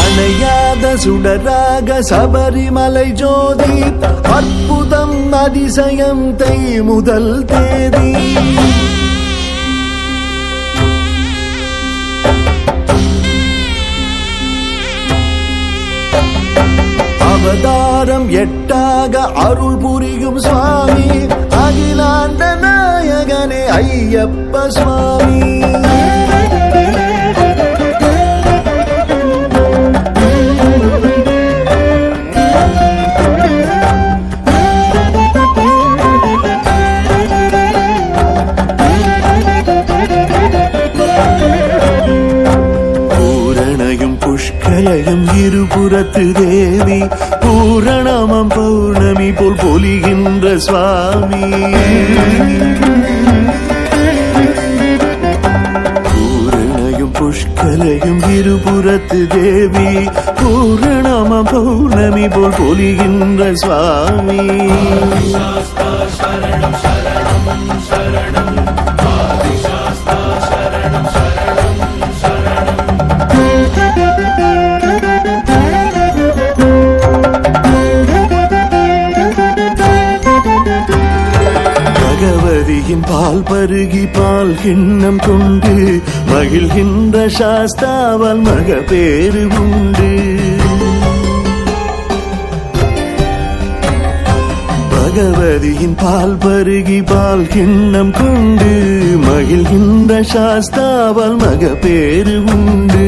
அணையாத சுடராக சபரிமலை ஜோதி அற்புதம் அதிசயம் தை முதல் தேதி அவதாரம் எட்டாக அருள் புரியும் சுவாமி அகிலாண்ட நாயகனே ஐயப்ப சுவாமி புஷ்கலையும் இருபுறத்து தேவி பூரணமம் பௌர்ணமி போல் பொலிகின்ற சுவாமி பூரணையும் புஷ்கலையும் இருபுறத்து தேவி பூரணமம் பௌர்ணமி போல் பொலிகின்ற சுவாமி சரணம் சரணம் சரணம் ஆதிசாஸ்தா சரணம் சரணம் சரணம் பகவதியின் பால் பருகி பால் கிண்ணம் கொண்டு மகிழ்கின்ற சாஸ்தாவால் மகப்பேறு உண்டு பகவதியின் பால் பருகி பால் கிண்ணம் கொண்டு மகிழ்கின்ற சாஸ்தாவால் மகப்பேறு உண்டு